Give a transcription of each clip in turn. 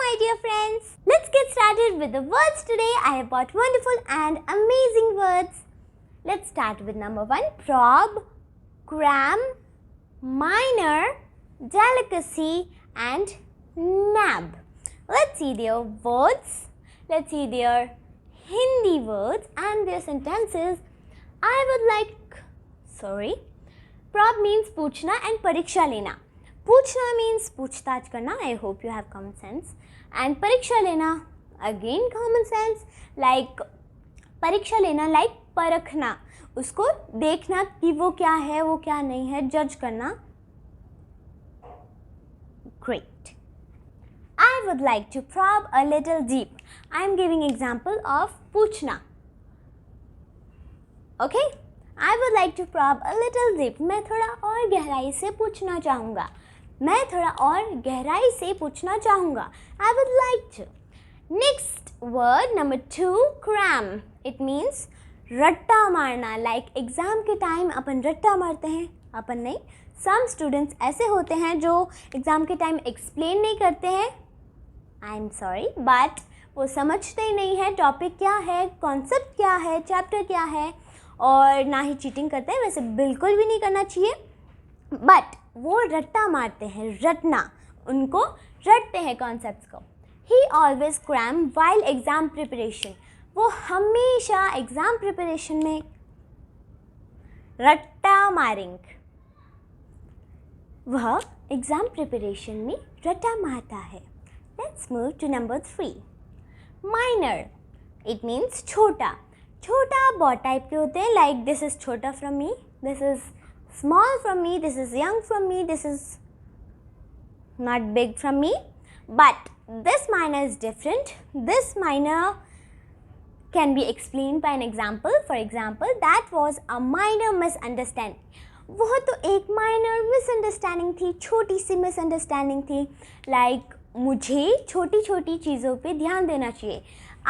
my dear friends. Let's get started with the words today. I have brought wonderful and amazing words. Let's start with number 1. Prob, cram, minor, delicacy and nab. Let's see their words. Let's see their Hindi words and their sentences. Prob means पूछना and परीक्षा लेना. पूछना means पूछताछ करना. I hope you have common sense. And परीक्षा लेना, again common sense. Like परीक्षा लेना like परखना, उसको देखना कि वो क्या है वो क्या नहीं है, जज करना. Great. I would like to probe a little deep. I am giving example of पूछना. Okay? I would like to probe a little deep. मैं थोड़ा और गहराई से पूछना चाहूँगा. I would like to. Next word number 2, cram. It means रट्टा मारना. Like exam के time अपन रट्टा मारते हैं. अपन नहीं. Some students ऐसे होते हैं जो exam के time explain नहीं करते हैं. I am sorry, but वो समझते ही नहीं है टॉपिक क्या है, कॉन्सेप्ट क्या है, चैप्टर क्या है, और ना ही चीटिंग करते हैं. वैसे बिल्कुल भी नहीं करना चाहिए, बट वो रट्टा मारते हैं. रटना, उनको रटते हैं कॉन्सेप्ट्स को. He always cram while exam preparation. वो हमेशा एग्ज़ाम प्रिपरेशन में रट्टा मारेंगे. वह एग्ज़ाम प्रिपरेशन में रट्टा मारता है. Let's move to number 3. Minor. It means छोटा. छोटा बहुत टाइप के होते हैं. लाइक दिस इज़ छोटा from me, this is small from me, this is young from me, this is not big from me. But this minor is different. This minor can be explained by an example. For example, that was a minor misunderstanding. वह तो एक minor misunderstanding थी, छोटी सी misunderstanding थी. Like मुझे छोटी छोटी चीज़ों पे ध्यान देना चाहिए.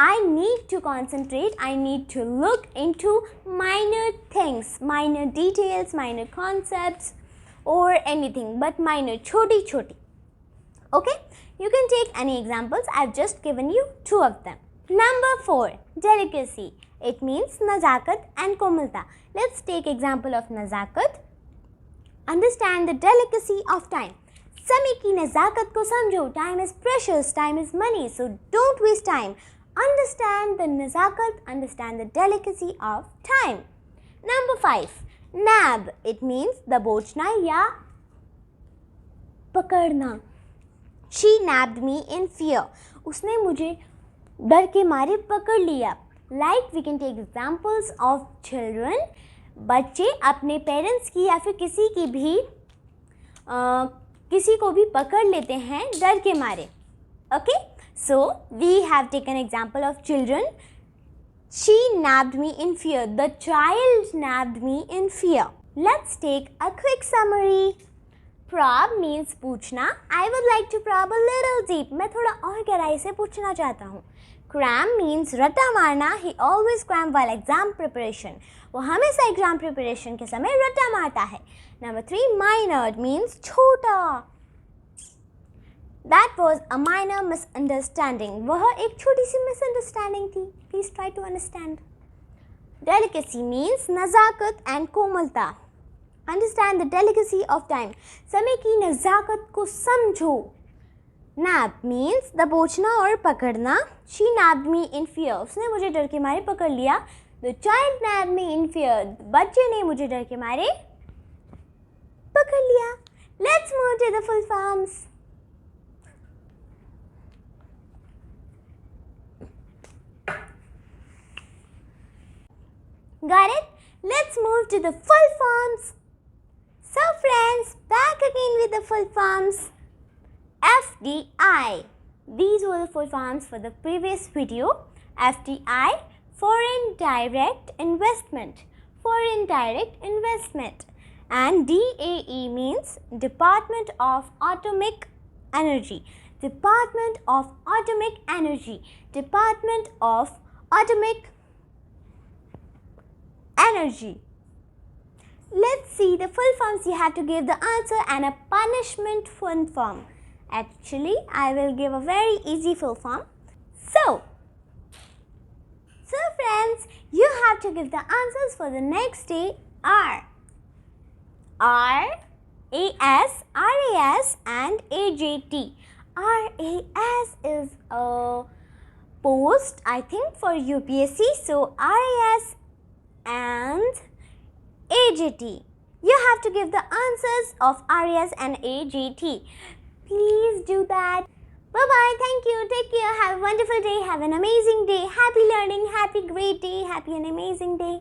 I need to concentrate, I need to look into minor things, minor details, minor concepts or anything, but minor, choti choti. Okay, you can take any examples. I've just given you 2 of them. Number 4, delicacy. It means nazakat and komalta. Let's take example of nazakat. Understand the delicacy of time. समय की नज़ाकत को समझो. Time is precious, time is money, so don't waste time. Understand the nazakat, understand the delicacy of time. Number 5, nab. It means दबोचना या पकड़ना. She nabbed me in fear. उसने मुझे डर के मारे पकड़ लिया. Like we can take examples of children. बच्चे अपने पेरेंट्स की या फिर किसी को भी पकड़ लेते हैं डर के मारे. Okay? So, we have taken example of children. She nabbed me in fear. The child nabbed me in fear. Let's take a quick summary. Prob means पूछना. I would like to probe a little deep. मैं थोड़ा और गहराई से पूछना चाहता हूँ. Cram means रट्टा मारना. He always cram while exam preparation. वो हमेशा exam preparation के समय रट्टा मारता है. Number 3, minor means छोटा. That was a minor misunderstanding. वह एक छोटी सी misunderstanding थी. Please try to understand. Delicacy means नज़ाकत and कोमलता. Understand the delicacy of time. समय की नज़ाकत को समझो. Nab means दबोचना और पकड़ना. She nabbed me in fear. उसने मुझे डर के मारे पकड़ लिया. The child nabbed me in fear. बच्चे ने मुझे डर के मारे पकड़ लिया. Let's move to the full forms. Got it? Let's move to the full forms. So friends, back again with the full forms. FDI. These were the full forms for the previous video. FDI, foreign direct investment. Foreign direct investment. And DAE means Department of Atomic Energy. Department of Atomic Energy. Department of Atomic Energy. Let's see the full forms. You have to give the answer and a punishment full form. Actually, I will give a very easy full form. So friends, you have to give the answers for the next day are RAS, RAS and AJT. RAS is a post, I think, for UPSC. So RAS and AJT. You have to give the answers of RAS and AJT. Please do that. Bye-bye. Thank you. Take care. Have a wonderful day. Have an amazing day. Happy learning. Happy great day. Happy and amazing day.